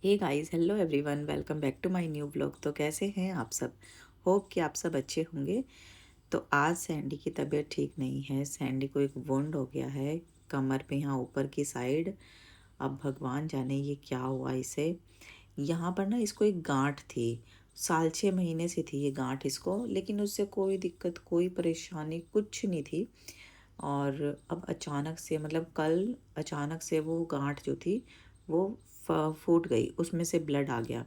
Hey guys, hello everyone, welcome back to my new blog. तो कैसे हैं आप सब? होप कि आप सब अच्छे होंगे। तो आज सैंडी की तबीयत ठीक नहीं है। सैंडी को एक वुंड हो गया है कमर पे, यहाँ ऊपर की साइड। अब भगवान जाने ये क्या हुआ इसे। यहाँ पर ना इसको एक गांठ थी, 6.5 महीने से थी ये गांठ इसको, लेकिन उससे कोई दिक्कत कोई परेशानी कुछ नहीं थी। और अब अचानक से, मतलब कल अचानक से वो गांठ जो थी वो फूट गई, उसमें से ब्लड आ गया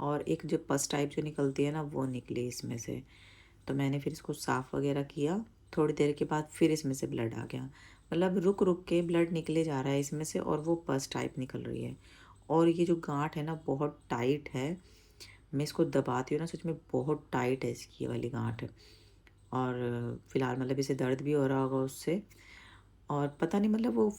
और एक जो पस टाइप जो निकलती है ना वो निकली इसमें से। तो मैंने फिर इसको साफ़ वगैरह किया। थोड़ी देर के बाद फिर इसमें से ब्लड आ गया, मतलब रुक रुक के ब्लड निकले जा रहा है इसमें से और वो पस टाइप निकल रही है। और ये जो गांठ है ना बहुत टाइट है, मैं इसको दबाती हूँ ना सच में बहुत टाइट है इसकी ये वाली गांठ। और फिलहाल मतलब इसे दर्द भी हो रहा होगा उससे। और पता नहीं मतलब वो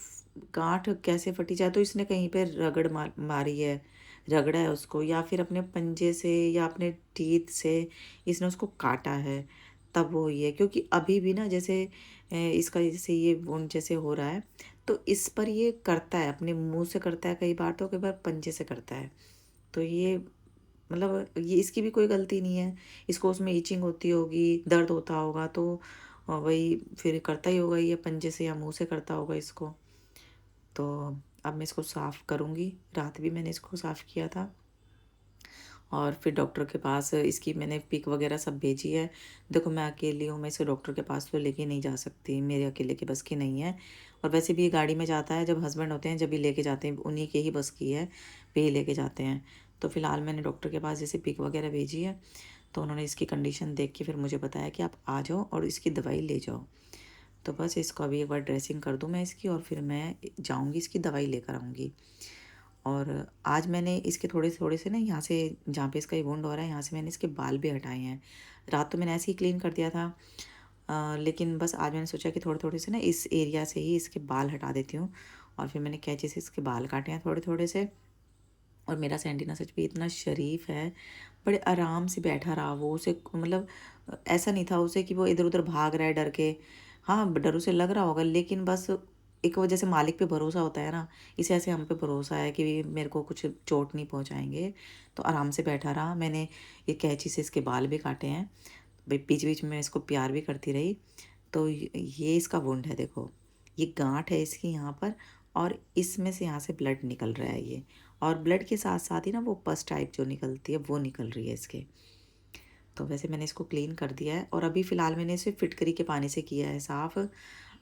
गांठ कैसे फटी जाए, तो इसने कहीं पे रगड़ मारी है, रगड़ा है उसको, या फिर अपने पंजे से या अपने टीथ से इसने उसको काटा है, तब वो ये। क्योंकि अभी भी ना जैसे इसका जैसे ये वुंड जैसे हो रहा है, तो इस पर ये करता है, अपने मुंह से करता है कई बार, तो कई बार पंजे से करता है। तो ये मतलब ये इसकी भी कोई गलती नहीं है। इसको उसमें ईचिंग होती होगी, दर्द होता होगा, तो वही फिर करता ही होगा, ये पंजे से या मुंह से करता होगा इसको। तो अब मैं इसको साफ़ करूँगी। रात भी मैंने इसको साफ़ किया था और फिर डॉक्टर के पास इसकी मैंने पिक वगैरह सब भेजी है। देखो मैं अकेली हूँ, मैं इसे डॉक्टर के पास तो लेके नहीं जा सकती, मेरे अकेले की बस की नहीं है। और वैसे भी ये गाड़ी में जाता है, जब हस्बैंड होते हैं जब भी लेके जाते हैं, उन्हीं के ही बस की है, वे ही लेके जाते हैं। तो फ़िलहाल मैंने डॉक्टर के पास जैसे पिक वगैरह भेजी है, तो उन्होंने इसकी कंडीशन देख के फिर मुझे बताया कि आप आ जाओ और इसकी दवाई ले जाओ। तो बस इसको अभी एक बार ड्रेसिंग कर दूँ मैं इसकी, और फिर मैं जाऊँगी इसकी दवाई लेकर आऊँगी। और आज मैंने इसके थोड़े थोड़े से ना यहाँ से, जहाँ पे इसका ये वुंड हो रहा है, यहाँ से मैंने इसके बाल भी हटाए हैं। रात तो मैंने ऐसे ही क्लीन कर दिया था, लेकिन बस आज मैंने सोचा कि थोड़े थोड़े से ना इस एरिया से ही इसके बाल हटा देती हूँ। और फिर मैंने कैंची से इसके बाल काटे हैं थोड़े थोड़े से। और मेरा सैंडी ना सच में इतना शरीफ है, बड़े आराम से बैठा रहा वो। उसे मतलब ऐसा नहीं था उसे कि वो इधर उधर भाग रहा है डर के। हाँ, डर उसे लग रहा होगा, लेकिन बस एक वजह से मालिक पे भरोसा होता है ना, इसे ऐसे हम पे भरोसा है कि मेरे को कुछ चोट नहीं पहुंचाएंगे। तो आराम से बैठा रहा। मैंने ये कैंची से इसके बाल भी काटे हैं, बीच बीच में इसको प्यार भी करती रही। तो ये इसका वुंड है, देखो ये गांठ है इसकी यहाँ पर, और इसमें से यहाँ से ब्लड निकल रहा है ये। और ब्लड के साथ साथ ही ना वो पस टाइप जो निकलती है वो निकल रही है इसके। तो वैसे मैंने इसको क्लीन कर दिया है और अभी फ़िलहाल मैंने इसे फिटकरी के पानी से किया है साफ़।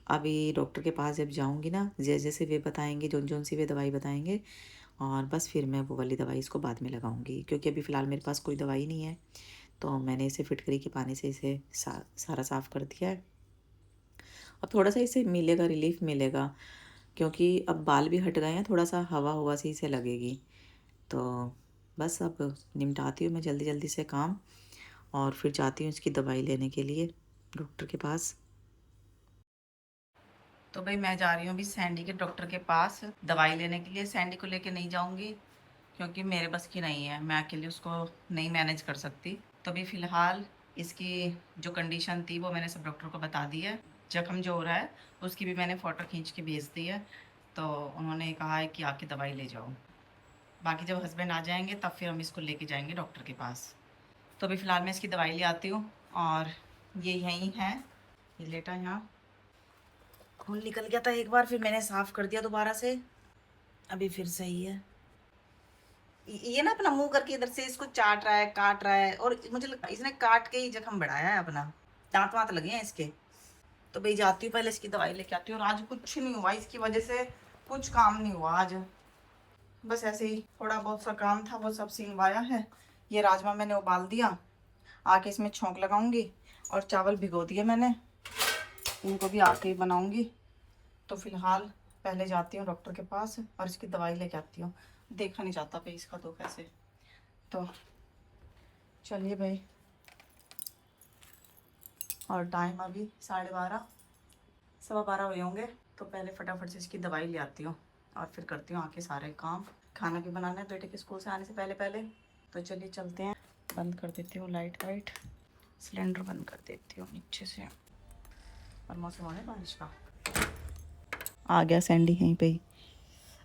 अभी डॉक्टर के पास जब जाऊंगी ना, जैसे जैसे वे बताएंगे, जोन जोन सी वे दवाई बताएंगे, और बस फिर मैं वो वाली दवाई इसको बाद में लगाऊंगी, क्योंकि अभी फ़िलहाल मेरे पास कोई दवाई नहीं है। तो मैंने इसे फिटकरी के पानी से इसे सारा साफ़ कर दिया है। अब थोड़ा सा इसे मिलेगा, रिलीफ मिलेगा, क्योंकि अब बाल भी हट गए हैं, थोड़ा सा हवा हुआ सी इसे लगेगी। तो बस अब निपटाती हूँ मैं जल्दी जल्दी से काम, और फिर जाती हूँ इसकी दवाई लेने के लिए डॉक्टर के पास। तो भाई मैं जा रही हूँ अभी सैंडी के डॉक्टर के पास दवाई लेने के लिए। सैंडी को लेके नहीं जाऊँगी क्योंकि मेरे बस की नहीं है, मैं अकेले उसको नहीं मैनेज कर सकती। तो अभी फ़िलहाल इसकी जो कंडीशन थी वो मैंने सब डॉक्टर को बता दी है। जख्म जो हो रहा है उसकी भी मैंने फ़ोटो खींच के भेज दी है। तो उन्होंने कहा है कि आके दवाई ले जाओ। बाकी जब हस्बैंड आ जाएंगे तब फिर हम इसको लेके जाएंगे डॉक्टर के पास। तो अभी फ़िलहाल मैं इसकी दवाई ले आती हूँ। और ये यहीं है, ये लेटा यहाँ, खून निकल गया था एक बार, फिर मैंने साफ़ कर दिया दोबारा से, अभी फिर सही है। ये ना अपना मुंह करके इधर से इसको चाट रहा है, काट रहा है, और मुझे लगता है इसने काट के ही जख्म बढ़ाया है अपना। दांत वांत लगे हैं इसके। तो भाई जाती हूँ पहले इसकी दवाई लेके आती हूँ। और आज कुछ नहीं हुआ इसकी वजह से, कुछ काम नहीं हुआ आज, बस ऐसे ही थोड़ा बहुत सा काम था वो सब सिलवाया है। ये राजमा मैंने उबाल दिया, आके इसमें छोंक लगाऊंगी। और चावल भिगो दिए मैंने, इनको भी आके ही बनाऊंगी। तो फिलहाल पहले जाती हूँ डॉक्टर के पास और इसकी दवाई लेके आती हूँ। देखा नहीं जाता भाई इसका तो कैसे। तो चलिए भाई, और टाइम अभी 12:30, 12:15 हुए होंगे। तो पहले फटाफट से इसकी दवाई ले आती हूँ और फिर करती हूँ आके सारे काम। खाना भी बनाना है बेटे के स्कूल से आने से पहले पहले। तो चलिए चलते हैं। बंद कर देती हूँ लाइट वाइट, सिलेंडर बंद कर देती हूँ नीचे से। और मौसम हो रहा है बारिश का। आ गया सैंडी यहीं पे ही।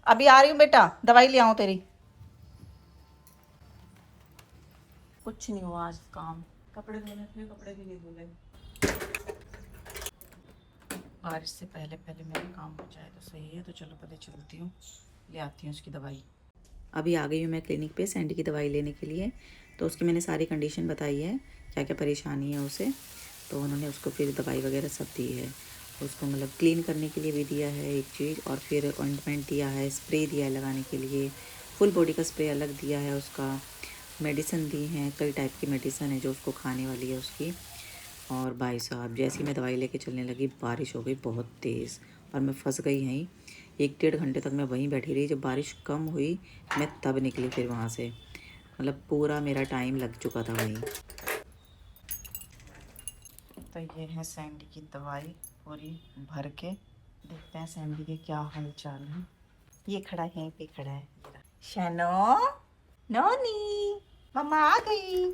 अभी आ रही हूँ बेटा, दवाई ले आऊँ तेरी। कुछ नहीं हुआ आज काम। कपड़े धोने थे, कपड़े भी नहीं धुले। बारिश से पहले पहले मेरा काम हो जाए तो सही है। तो चलो पहले चलती हूँ, ले आती हूँ उसकी दवाई। अभी आ गई हूँ मैं क्लिनिक पे सैंडी की दवाई लेने के लिए। तो उसकी मैंने सारी कंडीशन बताई है, क्या क्या परेशानी है उसे। तो उन्होंने उसको फिर दवाई वगैरह सब दी है। उसको मतलब क्लीन करने के लिए भी दिया है एक चीज़, और फिर ऑइंटमेंट दिया है, स्प्रे दिया है लगाने के लिए, फुल बॉडी का स्प्रे अलग दिया है उसका। मेडिसिन दी हैं, कई टाइप की मेडिसिन है जो उसको खाने वाली है उसकी। और भाई साहब जैसे ही मैं दवाई लेके चलने लगी बारिश हो गई बहुत तेज़, और मैं फंस गई यहीं। 1-1.5 घंटे तक मैं वहीं बैठी रही। जब बारिश कम हुई मैं तब निकली फिर वहाँ से। मतलब पूरा मेरा टाइम लग चुका था वहीं। तो ये है सैंडी की दवाई पूरी भर के। देखते हैं सैंडी के क्या हाल चाल है। ये खड़ा है, यहीं पे खड़ा है शनो। नोनी, मम्मा आ गई,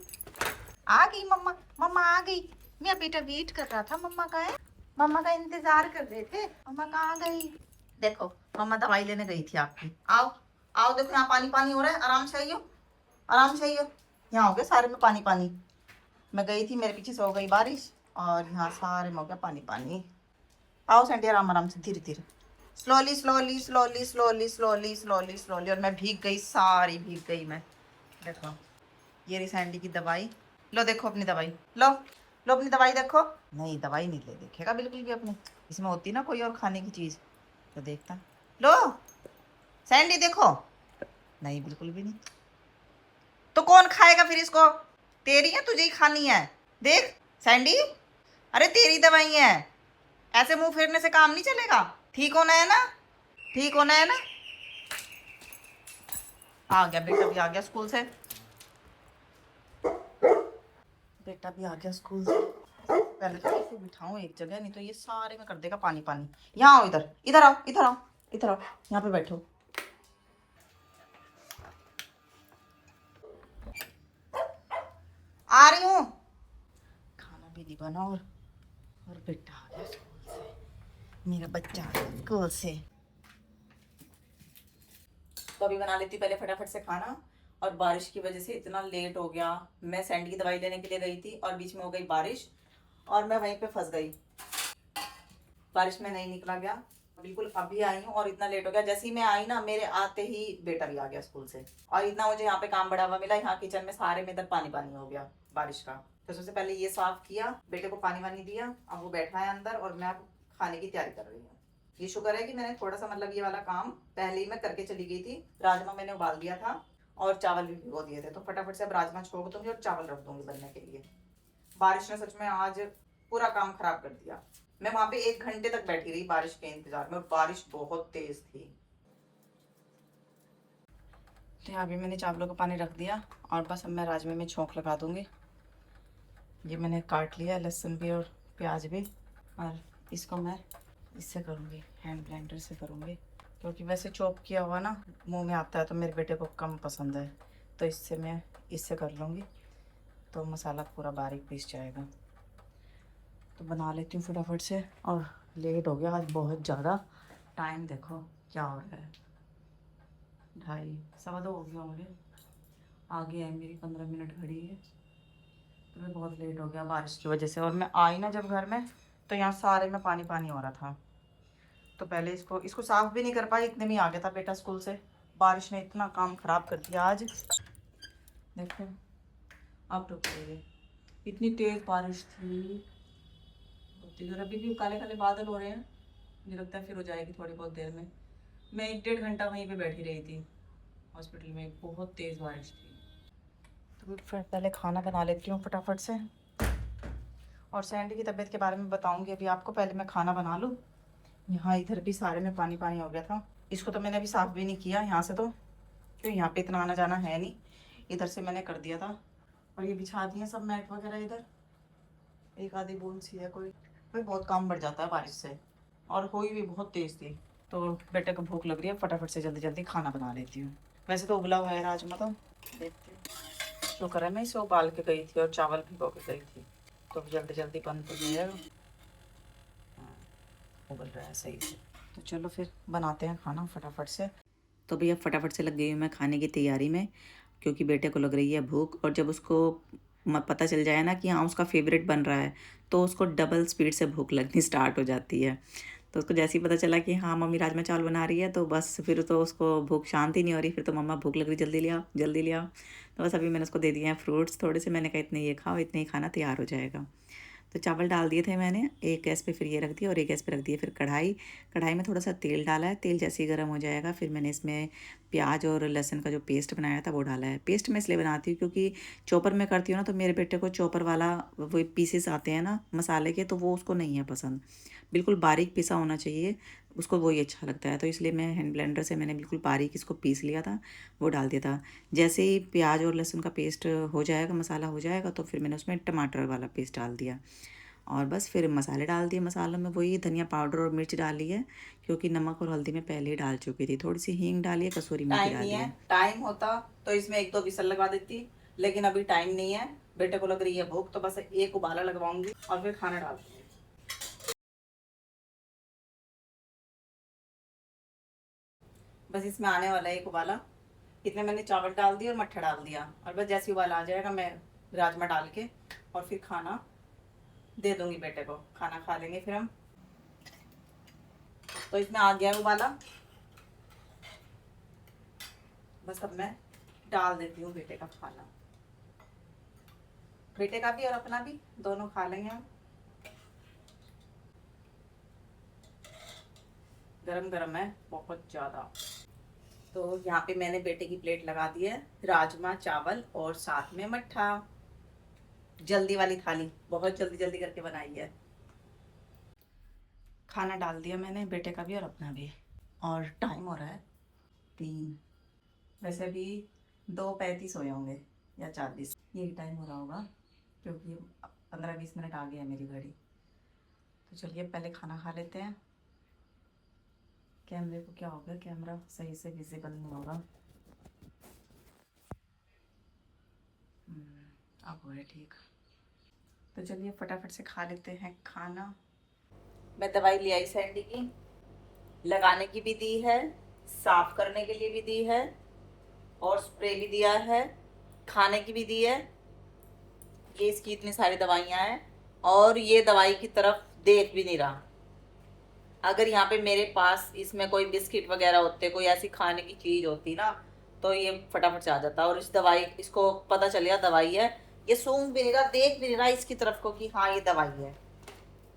आ गई मम्मा, मम्मा आ गई। मेरा बेटा वेट कर रहा था मम्मा का, है मम्मा का इंतजार कर रहे थे। मम्मा कहाँ गई? देखो मम्मा दवाई लेने गई थी आपकी। आओ आओ, देखो यहाँ पानी पानी हो रहा है। आराम से आइयो, आराम से आइयो। यहाँ हो गया सारे में पानी पानी। मैं गई थी, मेरे पीछे से हो गई बारिश और यहाँ सारे में हो गया पानी पानी। आओ सैंडी, आराम आराम से, धीरे धीरे, slowly slowly slowly slowly slowly slowly slowly. और मैं भीग गई, सारी भीग गई मैं। देखो ये रही सैंडी की दवाई। लो देखो अपनी दवाई, लो लो अपनी दवाई देखो। नहीं दवाई नहीं ले देखेगा बिल्कुल भी अपनी। इसमें होती ना कोई और खाने की चीज़ तो देखता। लो सैंडी देखो, नहीं बिल्कुल भी नहीं। तो कौन खाएगा फिर इसको? तेरी है, तुझे ही खानी है। देख सैंडी, अरे तेरी दवाई है, ऐसे मुंह फेरने से काम नहीं चलेगा। ठीक होना है ना, ठीक होना है ना। आ गया बेटा भी आ गया स्कूल से, बेटा भी आ गया स्कूल से। पहले तो इसे बिठाऊं एक जगह, नहीं तो ये सारे में कर देगा पानी पानी। यहाँ आओ, इधर इधर आओ, इधर आओ, इधर आओ, यहाँ पे बैठो। आ रही हूँ। खाना भी नहीं बना और बेटा आ गया स्कूल से, मेरा बच्चा आ गया स्कूल से। तो अभी बना लेती पहले फटाफट से खाना। और बारिश की वजह से इतना लेट हो गया। मैं सैंडी की दवाई लेने के लिए गई थी और बीच में हो गई बारिश और मैं वहीं पे फंस गई। बारिश में नहीं निकला गया बिल्कुल। अभी आई हूँ और इतना लेट हो गया। जैसे ही मैं आई ना, मेरे आते ही बेटा भी आ गया स्कूल से। और इतना मुझे यहाँ पे काम बढ़ा हुआ मिला, यहाँ किचन में सारे में इधर पानी पानी हो गया बारिश का। तो सबसे पहले ये साफ किया, बेटे को पानी वानी दिया, अब वो बैठा है अंदर और मैं अब खाने की तैयारी कर रही हूँ। ये शुक्र है कि मैंने थोड़ा सा मतलब ये वाला काम पहले ही मैं करके चली गई थी। राजमा मैंने उबाल दिया था और चावल भी भिगो दिए थे, तो फटाफट से अब राजमा छोड़ दूंगी और चावल रख दूंगी बनने के लिए। बारिश ने सच में आज पूरा काम खराब कर दिया। मैं वहां पे 1 घंटे तक बैठी रही बारिश के इंतजार में, और बारिश बहुत तेज थी। तो अभी मैंने चावलों का पानी रख दिया और बस अब मैं राजमे में छोंक लगा दूंगी। ये मैंने काट लिया लहसुन भी और प्याज भी, और इसको मैं इससे करूँगी, हैंड ब्लेंडर से करूँगी। क्योंकि वैसे चॉप किया हुआ ना मुंह में आता है तो मेरे बेटे को कम पसंद है, तो इससे मैं इससे कर लूँगी तो मसाला पूरा बारीक पीस जाएगा। तो बना लेती हूँ फटाफट से, और लेट हो गया आज बहुत ज़्यादा। टाइम देखो क्या हो रहा है, 2:30 हो गया होंगे। आगे है मेरी 15 मिनट घड़ी है, तो मैं बहुत लेट हो गया बारिश की वजह से। और मैं आई ना जब घर में, तो यहाँ सारे में पानी पानी हो रहा था। तो पहले इसको साफ भी नहीं कर पाई, इतने में आ गया था बेटा स्कूल से। बारिश ने इतना काम खराब कर दिया आज। देखो अब रुक गई, इतनी तेज बारिश थी। और अभी भी काले काले बादल हो रहे हैं, मुझे लगता है फिर हो जाएगी थोड़ी बहुत देर में। मैं 1-1.5 घंटा वहीं पे बैठी रही थी हॉस्पिटल में, बहुत तेज़ बारिश थी। तो फिर पहले खाना बना लेती हूँ फटाफट से, और सैंडी की तबीयत के बारे में बताऊँगी अभी आपको। पहले मैं खाना बना लूँ। यहाँ इधर भी सारे में पानी पानी हो गया था। इसको तो मैंने अभी साफ़ भी नहीं किया यहाँ से, तो क्यों यहाँ पे इतना आना जाना है नहीं, इधर से मैंने कर दिया था। और ये बिछा दिए सब मैट वगैरह इधर। एक आधी बूंद सी है कोई, भाई बहुत काम बढ़ जाता है बारिश से, और हुई भी बहुत तेज़ थी। तो बेटे को भूख लग रही है, फटाफट से जल्दी जल्दी खाना बना लेती हूँ। वैसे तो उबला हुआ है राजमा, तो देखती हूँ। शुक्र है मैं इसे उबाल के गई थी और चावल भिगो के गई थी, तो जल्दी जल्दी बन तो जाएगा। हाँ, उबल रहा है सही से। तो चलो फिर बनाते हैं खाना फटाफट से। तो भैया फटाफट से लग गई हूँ मैं खाने की तैयारी में। क्योंकि बेटे को लग रही है भूख, और जब उसको पता चल जाए ना कि हाँ उसका फेवरेट बन रहा है, तो उसको डबल स्पीड से भूख लगनी स्टार्ट हो जाती है। तो उसको जैसे ही पता चला कि हाँ मम्मी राजमा चावल बना रही है, तो बस फिर तो उसको भूख शांत ही नहीं हो रही, फिर तो मम्मा भूख लग रही, जल्दी ले आओ जल्दी ले आओ। तो बस अभी मैंने उसको दे दिए हैं फ्रूट्स थोड़े से, मैंने कहा इतने ये खाओ, इतने ही खाना तैयार हो जाएगा। तो चावल डाल दिए थे मैंने, एक गैस पे फिर ये रख दिया और एक गैस पे रख दिया फिर कढ़ाई। कढ़ाई में थोड़ा सा तेल डाला है, तेल जैसे ही गर्म हो जाएगा फिर मैंने इसमें प्याज और लहसुन का जो पेस्ट बनाया था वो डाला है। पेस्ट मैं इसलिए बनाती हूँ क्योंकि चॉपर में करती हूँ ना, तो मेरे बेटे को चॉपर वाला वो पीसेस आते हैं ना मसाले के, तो वो उसको नहीं है पसंद। बिल्कुल बारीक पिसा होना चाहिए, उसको वही अच्छा लगता है। तो इसलिए मैं हैंड ब्लेंडर से मैंने बिल्कुल बारीक इसको पीस लिया था, वो डाल दिया था। जैसे ही प्याज और लहसुन का पेस्ट हो जाएगा, मसाला हो जाएगा, तो फिर मैंने उसमें टमाटर वाला पेस्ट डाल दिया और बस फिर मसाले डाल दिए। मसालों में वही धनिया पाउडर और मिर्च डाली है, क्योंकि नमक और हल्दी में पहले ही डाल चुकी थी। थोड़ी सी हींग डाली है, कसूरी मेथी टाइम नहीं डाली है, है। टाइम होता तो इसमें एक दो विसल लगवा देती, लेकिन अभी टाइम नहीं है। बेटे को लग रही है भूख, तो बस एक उबाला लगवाऊंगी और फिर खाना डाल दूंगी। बस इसमें आने वाला है एक उबाला, इतने मैंने चावल डाल दिया और मट्ठा डाल दिया, और बस जैसे उबाला आ जाएगा मैं राजमा डाल के और फिर खाना दे दूंगी बेटे को, खाना खा लेंगे फिर हम। तो इसमें आ गया है उबाला, बस अब मैं डाल देती हूँ बेटे का खाना, बेटे का भी और अपना भी, दोनों खा लेंगे हम। गरम गरम है बहुत ज़्यादा। तो यहाँ पे मैंने बेटे की प्लेट लगा दी है, राजमा चावल और साथ में मट्ठा। जल्दी वाली थाली, बहुत जल्दी जल्दी करके बनाई है। खाना डाल दिया मैंने, बेटे का भी और अपना भी, और टाइम हो रहा है 3, वैसे भी 2:35 हुए होंगे या 40, यही टाइम हो रहा होगा, क्योंकि 15-20 मिनट आ गया है मेरी घड़ी। तो चलिए पहले खाना खा लेते हैं। कैमरे को क्या हो गया, कैमरा सही से विजिबल नहीं होगा। अब हो है ठीक। तो चलिए फटाफट से खा लेते हैं खाना। मैं दवाई ले आई सैंडी की, लगाने की भी दी है, साफ करने के लिए भी दी है, और स्प्रे भी दिया है, खाने की भी दी है। ये इसकी इतनी सारी दवाइयाँ हैं, और ये दवाई की तरफ देख भी नहीं रहा। अगर यहाँ पे मेरे पास इसमें कोई बिस्किट वगैरह होते, कोई ऐसी खाने की चीज होती ना, तो ये फटाफट से आ जाता। और इस दवाई, इसको पता चल गया दवाई है, ये सूंघ भी नहीं रहा, देख भी नहीं रहा इसकी तरफ को कि हाँ ये दवाई है।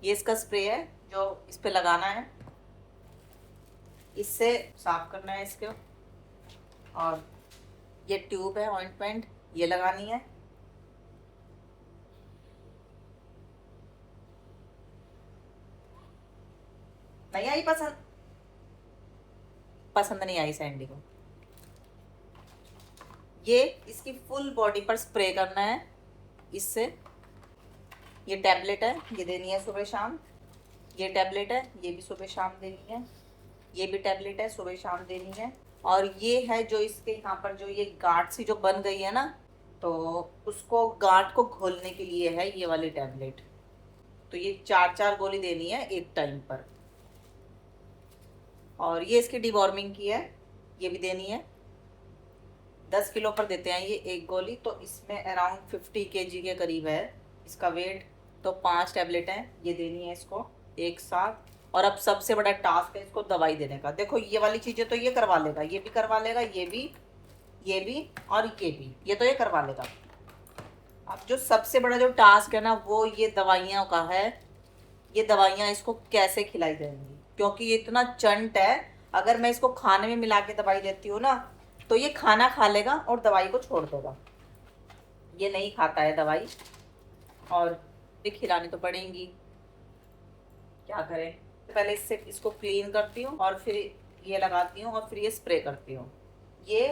ये इसका स्प्रे है जो इस पे लगाना है, इससे साफ करना है इसको। और ये ट्यूब है ऑइंटमेंट, ये लगानी है। नहीं आई पसंद, पसंद नहीं आई सैंडी को। ये इसकी फुल बॉडी पर स्प्रे करना है इससे। ये टैबलेट है, ये देनी है सुबह शाम। ये टैबलेट है, ये भी सुबह शाम देनी है। ये भी टैबलेट है, सुबह शाम देनी है। और ये है जो इसके यहाँ पर जो ये गांठ सी जो बन गई है ना, तो उसको गांठ को घोलने के लिए है ये वाली टैबलेट। तो ये 4-4 गोली देनी है एक टाइम पर। और ये इसकी डिवॉर्मिंग की है, ये भी देनी है। 10 किलो पर देते हैं ये एक गोली, तो इसमें अराउंड 50 kg के करीब है इसका वेट। तो 5 टैबलेट हैं, ये देनी है इसको एक साथ। और अब सबसे बड़ा टास्क है इसको दवाई देने का। देखो ये वाली चीज़ें तो ये करवा लेगा, ये भी करवा लेगा, ये भी, ये भी और ये भी, ये तो ये करवा लेगा। अब जो सबसे बड़ा जो टास्क है ना, वो ये दवाइयों का है। ये दवाइयाँ इसको कैसे खिलाई जाएंगी, क्योंकि ये इतना चंट है। अगर मैं इसको खाने में मिला के दवाई देती हूँ ना, तो ये खाना खा लेगा और दवाई को छोड़ देगा। ये नहीं खाता है दवाई, और ये खिलानी तो पड़ेगी, क्या करें। पहले इससे इसको क्लीन करती हूँ और फिर ये लगाती हूँ और फिर ये स्प्रे करती हूँ। ये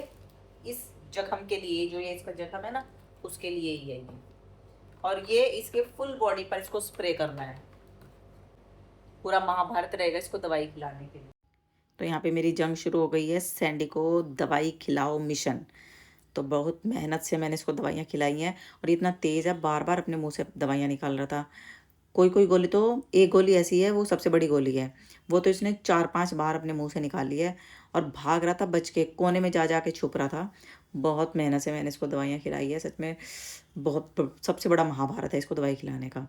इस जख्म के लिए, जो ये इसका जख्म है ना, उसके लिए ही है ये। और ये इसके फुल बॉडी पर इसको स्प्रे करना है। पूरा महाभारत रहेगा इसको दवाई खिलाने के लिए। तो यहाँ पे मेरी जंग शुरू हो गई है, सैंडी को दवाई खिलाओ मिशन। तो बहुत मेहनत से मैंने इसको दवाइयाँ खिलाई हैं, और इतना तेज़ है, बार बार अपने मुंह से दवाइयाँ निकाल रहा था। कोई कोई गोली तो, एक गोली ऐसी है वो सबसे बड़ी गोली है, वो तो इसने 4-5 बार अपने मुँह से निकाल ली है और भाग रहा था बच के, कोने में जा के छुप रहा था। बहुत मेहनत से मैंने इसको दवाइयाँ खिलाई है, सच में बहुत सबसे बड़ा महाभारत है इसको दवाई खिलाने का।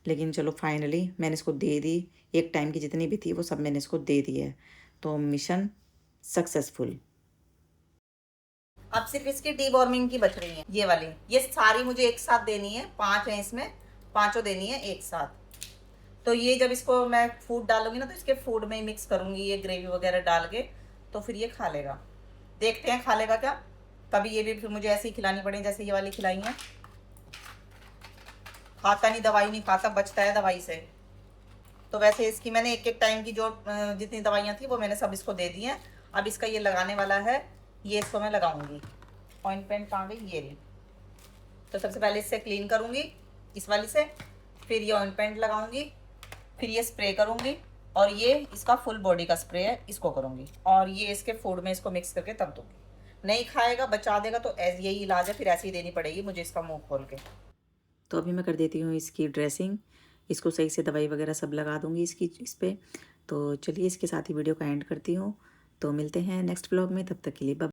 लेकिन चलो फाइनली मैंने इसको दे दी, एक टाइम की जितनी भी थी वो सब मैंने इसको दे दी है, तो मिशन सक्सेसफुल। अब सिर्फ इसकी डीवॉर्मिंग की बच रही है, ये वाली, ये सारी मुझे एक साथ देनी है, 5 है इसमें, पांचों देनी है एक साथ। तो ये जब इसको मैं फूड डालूंगी ना तो इसके फूड में ही मिक्स करूंगी ये ग्रेवी वगैरह डाल के, तो फिर ये खा लेगा। देखते हैं खा लेगा क्या। कभी ये भी फिर मुझे ऐसे ही खिलानी पड़े जैसे ये वाली खिलाई है। खाता नहीं, दवाई नहीं खाता, बचता है दवाई से। तो वैसे इसकी मैंने एक एक टाइम की जो जितनी दवाइयाँ थी वो मैंने सब इसको दे दी हैं। अब इसका ये लगाने वाला है, ये इसको मैं लगाऊंगी। ऑइंटमेंट कहाँ गई, ये रही। तो सबसे पहले इससे क्लीन करूँगी इस वाली से, फिर ये ऑइंटमेंट लगाऊंगी, फिर ये स्प्रे करूँगी, और ये इसका फुल बॉडी का स्प्रे है, इसको करूँगी, और ये इसके फूड में इसको मिक्स करके तब दूँगी। नहीं खाएगा, बचा देगा, तो यही इलाज है, फिर ऐसे ही देनी पड़ेगी मुझे इसका मुँह खोल के। तो अभी मैं कर देती हूँ इसकी ड्रेसिंग, इसको सही से दवाई वगैरह सब लगा दूँगी इसकी इस पे। तो चलिए इसके साथ ही वीडियो का एंड करती हूँ। तो मिलते हैं नेक्स्ट व्लॉग में, तब तक के लिए बाय।